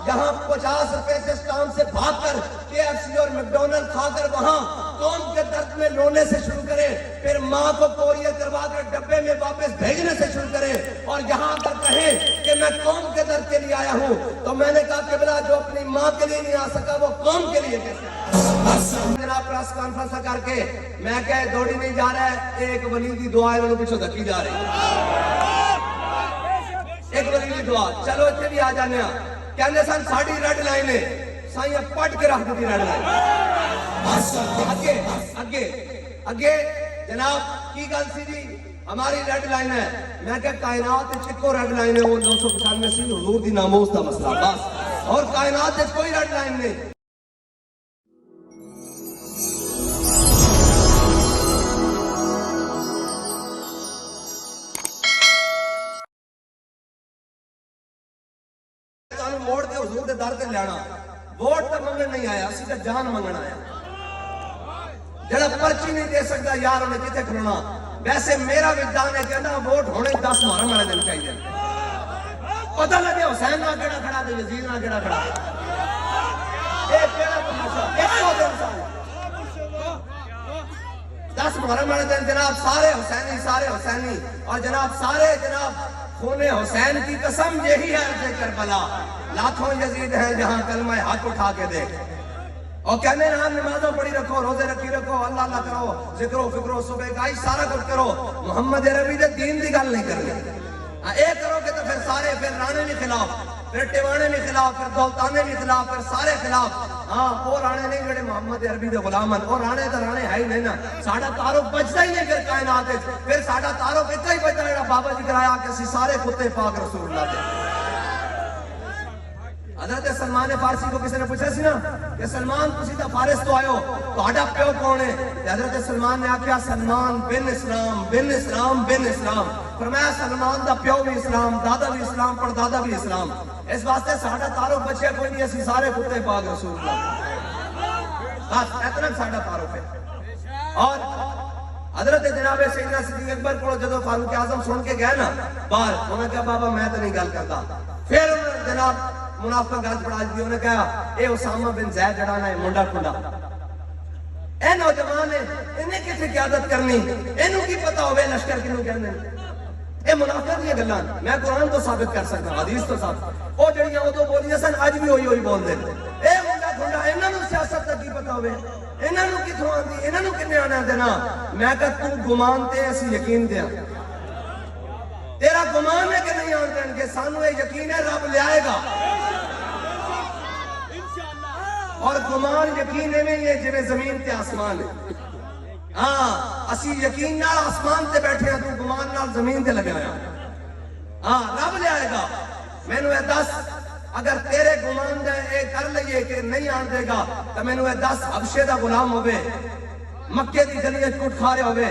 یہاں 50 روپے سے اسٹام سے بھاگ کر KFC اور میکڈونلڈ کھا کر وہاں قوم کے درد میں رونے سے شروع کرے، پھر ماں کو کوریئر کروا کر ڈبے میں واپس بھیجنے سے شروع کرے، اور یہاں پر کہے کہ میں قوم کے درد کے لیے آیا ہوں، تو میں نے کہا کہ بلا جو اپنی ماں کے لیے نہیں آ سکا وہ قوم کے لیے کیسے؟ جناب پریس کانفرنس کر کے میں کہے دوڑی نہیں جا رہا ہے، ایک ولی دی دعا ہے انہوں پیچھے دھکی جا رہی ہے، ایک ولی دی دعا، چلو اتنے بھی آ جانے ہیں، کہنے سن ساڑی ریڈ لائن ہے، سائیں پٹ کے رکھ دی ریڈ لائن، اگے جناب کی گل سی جی ہماری ریڈ لائن ہے، میں کہ کائنات چکو ریڈ لائن ہے وہ 995 سی حضور دی ناموس دا مسئلہ بس، اور کائنات کوئی ریڈ لائن نہیں۔ موڑ کے حضور دے در تے لینا، ووٹ تے منگن نہیں آیا، اسی تے جان منگن آیا، جڑا پرچی نہیں دے سکتا یار انہیں کتے کھلونا، ویسے میرا وجدان ہے کہنا ووٹ ہونے 10 محرم والے دن چاہیے، پتہ لگے حسین نہ کیڑا کھڑا تے یزید نہ کیڑا کھڑا، ایک کیڑا تماشا، ایک ہو دن سال 10 محرم والے دن جناب سارے حسینی اور جناب سارے جناب خون حسین کی قسم یہی ہے ارض کربلا، لاکھوں یزید ہیں جہاں کلمہ حق اٹھا کے دیکھ، اور کہنے رہا نمازوں پڑھی رکھو، روزے رکھی رکھو، اللہ اللہ کرو، ذکر و فکر و صبح گائی سارا کچھ کرو، محمد عربی دے دین دی گل نہیں کرنی، ایک کرو کہ تو پھر سارے، پھر رانے بھی خلاف، پھر ٹیوانے بھی خلاف، پھر دولتانے بھی خلاف، پھر سارے خلاف، ہاں وہ رانے نہیں جڑے محمد عربی دے غلامن، اور رانے تو رانے ہے ہی نہیں نا، ساڑھا تعارف بچتا ہی نہیں پھر کائنات ہے، پھر ساڑھا تعارف اتنا ہی بچتا ہے بابا جی کرایا کہ اسی سارے کتے پاک رسول اللہ دے۔ حضرت سلمان فارسی کو کسی نے پوچھا سی نا کہ سلمان تسی تا فارس تو آئے ہو تو آڈا پیو کون ہے؟ حضرت سلمان نے آکھیا سلمان بن اسلام بن اسلام بن اسلام، فرمایا سلمان دا پیو بھی اسلام، دادا بھی اسلام، پر دادا بھی اسلام، اس واسطے ساڑھا تعارف بچے کوئی نہیں، اسی سارے کتے پاک رسول اللہ، بس اتنا ساڑھا تعارف ہے۔ اور حضرت جناب سیدنا صدیق اکبر کو جدو فاروق اعظم سن کے گئے نا باہر، انہوں نے کہا بابا میں تو نہیں گل کرتا، پھر انہوں نے جناب منافقہ گل پڑھا دی، انہوں نے کہا اے اسامہ بن زید جڑانا ہے منڈا کنڈا، اے نوجوان ہے انہیں کسی قیادت کرنی، انہوں کی پتہ ہوئے لشکر کنوں کہنے، اے منافق نہیں گلان، میں قرآن تو ثابت کر سکتا، حدیث تو ثابت، او جڑیاں وہ تو بولی سن آج بھی ہوئی بول دیں، اے منڈا کنڈا انہوں سیاست تک کی پتہ ہوئے، انہوں کی تھوان دی، انہوں کنے آنا دینا، میں کہا تو گمان تے ایسی یقین دیا، تیرا گمان ہے کہ نہیں آن دیں کہ سانو یہ یقین ہے رب لے آئے گا، اور گمان یقین ہے نہیں ہے جنہیں زمین تے آسمان ہے، ہاں اسی یقین نال آسمان تے بیٹھے ہیں، تو گمان نال زمین تے لگے آیا، ہاں رب لے آئے گا، میں نے 10 اگر تیرے گمان دے اے کر لئیے کہ نہیں آن دے گا تو میں نے 10 حبشے دا غلام ہوئے، مکے دی گلیاں کٹ کھا رہے ہوئے،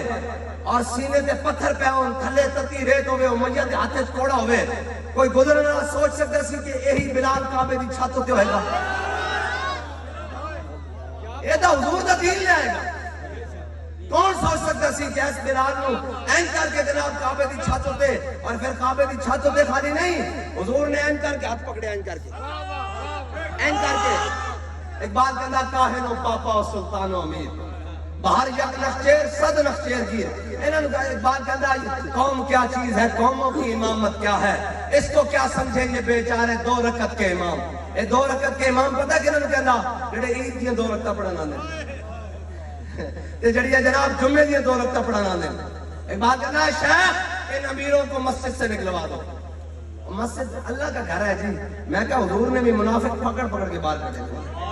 اور سینے تے پتھر پہ ہون، تھلے تتی ریت ہوئے، امیہ دے ہاتھے کوڑا ہوئے، کوئی گزرنا سوچ سکتا سی کہ یہی بلال کعبے دی چھت ہوتے ہوئے گا، یہ تو حضور دا دین لے آئے گا، کون سوچ سکتا سی کہ اس بلال نو این کر کے جناب کعبے دی چھت ہوتے، اور پھر کعبے دی چھت ہوتے خالی نہیں، حضور نے این کر کے ہاتھ پکڑے، این کر کے اقبال کہنا کاہن و پاپا و سلطان و امیر، باہر یک نخچیر صد نخچیر گیر، انہوں نے اقبال کہنا قوم کیا چیز ہے، قوموں کی امامت کیا ہے، اس کو کیا سمجھیں یہ بیچارے 2 رکعت کے امام، یہ 2 رکعت کے امام پتہ کہ انہوں نے کہنا جڑے عید دیاں 2 رکعتاں پڑھنا دیں، تے جڑیاں جناب جمعے دیاں 2 رکعتاں پڑھنا دیں، اقبال کہنا ہے شیخ ان امیروں کو مسجد سے نکلوا دو، مسجد اللہ کا گھر ہے جی، میں کہا حضور نے بھی منافق پکڑ کے باہر کھڑے ہوئے،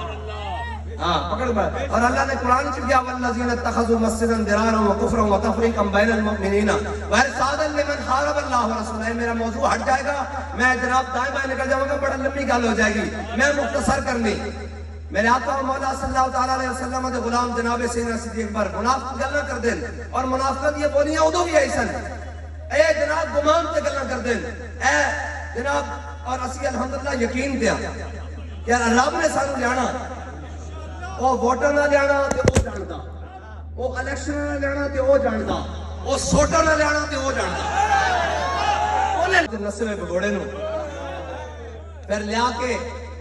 ہاں پکڑ بار، اور اللہ نے قرآن چل گیا والذین اتخذوا مسجدا ضرارا وکفرا وتفریقا بین المؤمنین وارصادا لمن حارب اللہ ورسولہ، میرا موضوع ہٹ جائے گا، میں جناب دائیں بائیں نکل جاؤں گا، بڑا لمبی گل ہو جائے گی، میں مختصر کرنی، میرے آقا و مولا صلی اللہ تعالیٰ علیہ وسلم دے غلام جناب سیدنا صدیق اکبر منافق گل نہ کر دیں، اور منافقت یہ بولیاں ادو بھی آئی سن، اے جناب گمان تے گل نہ کر دیں، اے جناب اور اسی الحمدللہ یقین دیا کہ رب نے سانو لیانا، وہ ووٹر نہ لیانا تے وہ جاندا، وہ الیکشن نہ لیانا تے وہ جاندا، وہ سوٹا نہ لیانا تے وہ جاندا، انہیں نسوے بگوڑے نو پھر لیا کے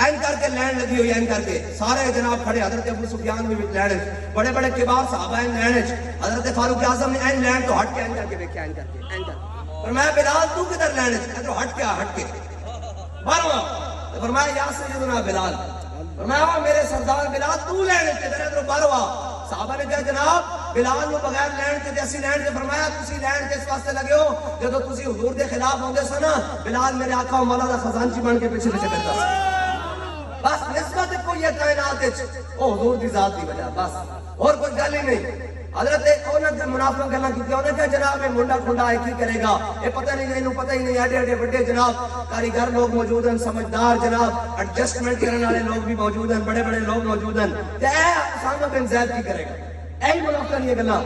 اینکر کے لینڈ لگی ہوئی اینکر کے سارے جناب کھڑے حضرت ابو سفیان بھی لینڈ بڑے بڑے کبار صحابہ ہیں لینڈ حضرت فاروق اعظم نے این لینڈ تو ہٹ کے اینکر کے دیکھا اینکر کے اینکر فرمایا بلال تو کدھر لینڈ ادھر ہٹ کے بارواں فرمایا یا سیدنا بلال فرمایا میرے سردار بلال تو لینڈ کے ادھر بارواں صحابہ نے کہا جناب بلال نو بغیر لینڈ کے جیسی لینڈ کے فرمایا تسی لینڈ کے اس واسطے لگے ہو جدو تسی حضور دے خلاف ہوندے سو نا بلال میرے آقا و مولا دا خزانچی بن کے پیچھے پیچھے پھردا سی بس نسبت کوئی ہے کائنات وچ او حضور دی ذات دی وجہ بس اور کوئی گل ہی نہیں حضرت انہاں دے منافق گلاں کیتیاں انہاں کہا جناب یہ منڈا کھنڈا ہے کی کرے گا یہ پتہ نہیں اینو پتہ ہی نہیں ایڈے ایڈے بڑے جناب کاریگر لوگ موجود ہیں سمجھدار جناب ایڈجسٹمنٹ کرنے والے لوگ بھی موجود ہیں بڑے بڑے لوگ موجود ہیں تے اے اسامہ بن زید کی کرے گا اے منافق نے یہ گلاں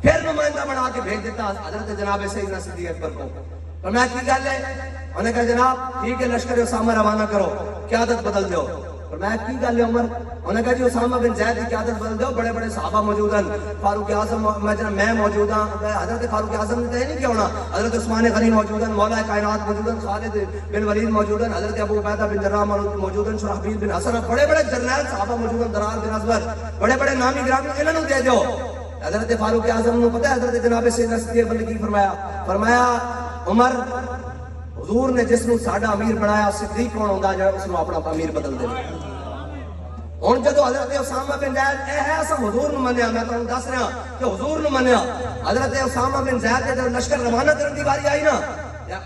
پھر نمائندہ بنا کے بھیج دیتا حضرت جناب سیدنا صدیق اکبر کو فرمایا کی گل ہے انہوں نے کہا جناب ٹھیک ہے لشکر اسامہ روانہ کرو قیادت بدل دو فرمایا کی گل ہے عمر انہوں نے کہا جی اسامہ بن زید کی قیادت بدل دو بڑے بڑے صحابہ موجود ہیں فاروق اعظم میں موجود ہوں حضرت فاروق اعظم نے نہیں کیا ہونا حضرت عثمان غنی موجود ہیں مولا کائنات موجود ہیں خالد بن ولید موجود ہیں حضرت ابو عبیدہ بن جراح موجود ہیں شرحبیل بن حسن بڑے بڑے جرنیل صحابہ موجود ہیں درار بن ازور بڑے بڑے نامی گرامی انہوں نے دے دو حضرت فاروق اعظم نے پتہ ہے حضرت جناب سیدنا صدیق اکبر نے کی فرمایا عمر حضور نے جس نو ساڈا امیر بنایا صدیق کون ہوندا جو اس نو اپنا امیر بدل دے ہن جدو حضرت اسامہ بن زید اے ہے اساں حضور نو منیا میں تانوں دس رہا کہ حضور نو منیا حضرت اسامہ بن زید دے لشکر روانہ کرن دی باری آئی نا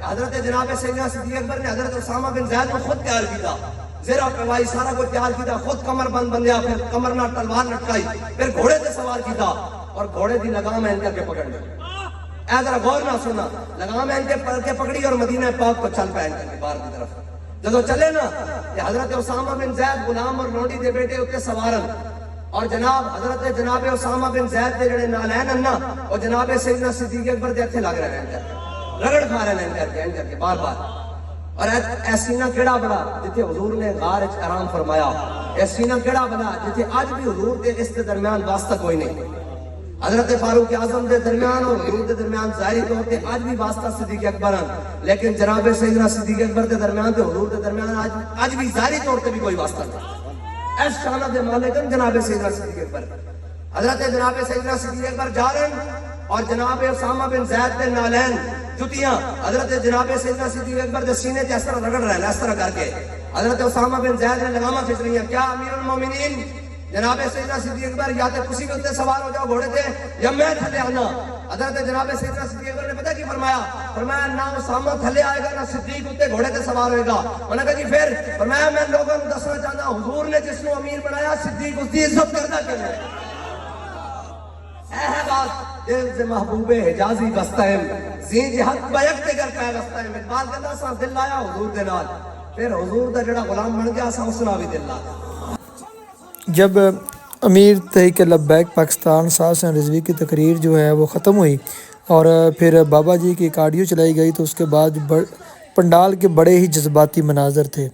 حضرت جناب سیدنا صدیق اکبر نے حضرت اسامہ بن زید کو خود تیار کیتا زیرہ پروائی سارا کو تیار کیتا خود کمر بند بندیا پھر کمر نہ تلوار لٹکائی پھر گھوڑے تے سوار کیتا اور گھوڑے دی لگام ان کے پکڑ لی اے ذرا غور نہ سنا لگام ان کے پکڑی اور مدینہ پاک کو چل پے ان کے باہر کی طرف جدو چلے نا کہ حضرت اسامہ بن زید غلام اور لونڈی دے بیٹے اتے سوارن اور جناب اسامہ بن زید دے جڑے نالین ہیں نا اور جناب سیدنا صدیق اکبر دے ہتھے لگ رہے ہیں رگڑ کھا رہے ہیں ان کر کے بار بار اور اے سینہ کیڑا بڑا جتھے حضور نے غار وچ آرام فرمایا اے سینہ کیڑا بڑا جتھے اج بھی حضور دے اس دے درمیان واسطہ کوئی نہیں حضرت فاروق اعظم دے درمیان اور حضور دے درمیان ظاہری طور تے آج بھی واسطہ صدیق اکبر ہیں لیکن جناب سیدنا صدیق اکبر دے درمیان تے حضور دے درمیان آج بھی ظاہری طور تے بھی کوئی واسطہ نہیں اس شانہ دے مالک ہیں جناب سیدنا صدیق اکبر حضرت جناب سیدنا صدیق اکبر جا رہے ہیں اور جناب اسامہ بن زید دے نالین جتیاں حضرت جناب سیدنا صدیق اکبر دے سینے تے اس طرح رگڑ رہے ہیں اس طرح کر کے حضرت اسامہ بن زید نے لگامہ کھچ رہی ہیں کیا امیر المومنین جناب سیدنا صدیق اکبر یا تے کسی کے اتنے سوار ہو جاؤ گھوڑے تے یا میں تھلے آنا حضرت جناب سیدنا صدیق اکبر نے پتہ کی فرمایا نہ اسامہ تھلے آئے گا نہ صدیق اتنے گھوڑے تے سوار ہوئے گا انہوں نے کہا جی پھر فرمایا میں لوگوں کو دسنا چاہتا حضور نے جس نو امیر بنایا صدیق اس دی عزت کرتا کیوں ہے اے بات دل سے محبوب حجازی بستہم زین جہت بیک تے گر پہ بستہم اقبال کہتا سا دل آیا حضور دے نال پھر حضور دا جڑا غلام بن گیا سا اسنا بھی دل آیا جب امیر تحریک لبیک پاکستان سعد حسین رضوی کی تقریر جو ہے وہ ختم ہوئی اور پھر بابا جی کی ایک آڈیو چلائی گئی تو اس کے بعد پنڈال کے بڑے ہی جذباتی مناظر تھے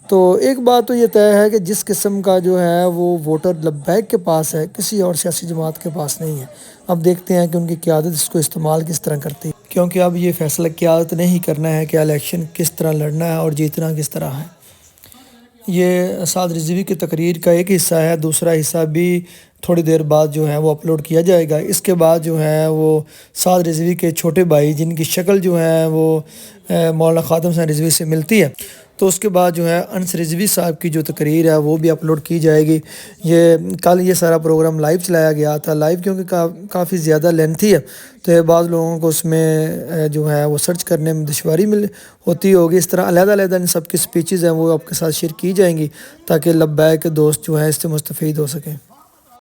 تو ایک بات تو یہ طے ہے کہ جس قسم کا جو ہے وہ ووٹر لبیک کے پاس ہے کسی اور سیاسی جماعت کے پاس نہیں ہے اب دیکھتے ہیں کہ ان کی قیادت اس کو استعمال کس طرح کرتی ہے کیونکہ اب یہ فیصلہ قیادت نہیں کرنا ہے کہ الیکشن کس طرح لڑنا ہے اور جیتنا کس طرح ہے یہ سعد رضوی کی تقریر کا ایک حصہ ہے دوسرا حصہ بھی تھوڑی دیر بعد جو ہے وہ اپلوڈ کیا جائے گا اس کے بعد جو ہے وہ سعد رضوی کے چھوٹے بھائی جن کی شکل جو ہے وہ مولانا خادم حسین رضوی سے ملتی ہے تو اس کے بعد جو ہے انس رضوی صاحب کی جو تقریر ہے وہ بھی اپلوڈ کی جائے گی کل یہ سارا پروگرام لائیو چلایا گیا تھا لائیو کیونکہ کافی زیادہ لینتھی ہے تو بعض لوگوں کو اس میں جو ہے وہ سرچ کرنے میں دشواری ہوتی ہوگی اس طرح علیحدہ علیحدہ ان سب کی سپیچز ہیں وہ آپ کے ساتھ شیئر کی جائیں گی تاکہ لبیک دوست جو ہیں اس سے مستفید ہو سکیں